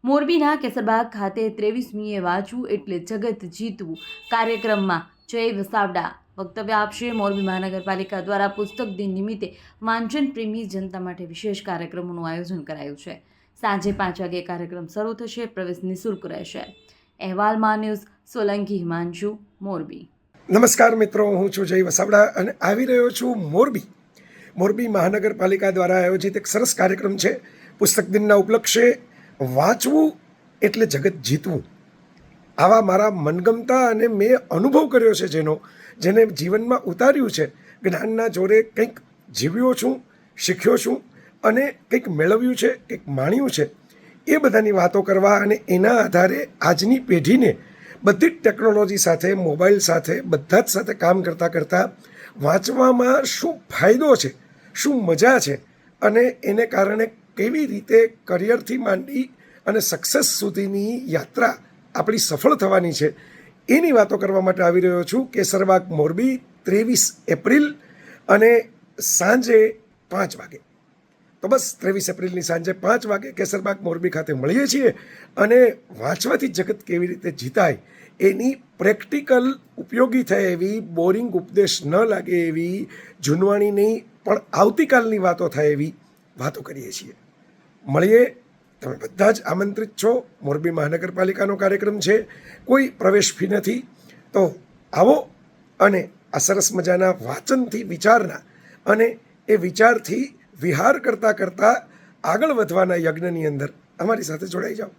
મોરબીના કેસરબાગ ખાતે 23મીએ વાંચવું એટલે જગત જીતવું કાર્યક્રમમાં જય વસાવડા વક્તવ્ય આપશે। મોરબી મહાનગરપાલિકા દ્વારા પુસ્તક દિન નિમિત્તે વાંચન પ્રેમી જનતા માટે વિશેષ કાર્યક્રમોનું આયોજન કરાયું છે। સાંજે 5 વાગે કાર્યક્રમ શરૂ થશે। પ્રવેશ નિઃશુલ્ક રહેશે। અહેવાલમાં ન્યૂઝ સોલંકી હિમાંશુ, મોરબી। નમસ્કાર મિત્રો, હું છું જય વસાવડા અને આવી રહ્યો છું મોરબી મહાનગરપાલિકા દ્વારા આયોજિત એક સરસ કાર્યક્રમ છે। પુસ્તક દિનના ઉપલક્ષે વાંચવું એટલે જગત જીતવું, આવા મારા મનગમતા અને મેં અનુભવ કર્યો છે જેને જીવનમાં ઉતાર્યું છે। જ્ઞાનના જોરે કંઈક જીવ્યો છું, શીખ્યો છું અને કંઈક મેળવ્યું છે, કંઈક માણ્યું છે, એ બધાની વાતો કરવા અને એના આધારે આજની પેઢીને બધી જ ટેકનોલોજી સાથે, મોબાઈલ સાથે, બધા જ સાથે કામ કરતાં વાંચવામાં શું ફાયદો છે, શું મજા છે અને એને કારણે કેવી રીતે કરિયરથી માંડી અને સક્સેસ સુધીની યાત્રા આપણી સફળ થવાની છે, એની વાતો કરવા માટે આવી રહ્યો છું। કેસરબાગ મોરબી 23 એપ્રિલ અને સાંજે 5 વાગે। તો બસ 23 એપ્રિલની સાંજે 5 વાગે કેસરબાગ મોરબી ખાતે મળીએ છીએ અને વાંચવાથી જગત કેવી રીતે જીતાય એની પ્રેક્ટિકલ ઉપયોગી થાય એવી, બોરિંગ ઉપદેશ ન લાગે એવી, જૂનવાણી નહીં પણ આવતીકાલની વાતો થાય એવી વાતો કરીએ છીએ। મળીએ, તમે બધા જ આમંત્રિત છો। મોરબી મહાનગરપાલિકાનો કાર્યક્રમ છે, કોઈ પ્રવેશ ફી નથી, તો આવો અને આ સરસ મજાના વાંચનથી વિચારના અને એ વિચારથી વિહાર કરતાં આગળ વધવાના યજ્ઞની અંદર અમારી સાથે જોડાઈ જાઓ।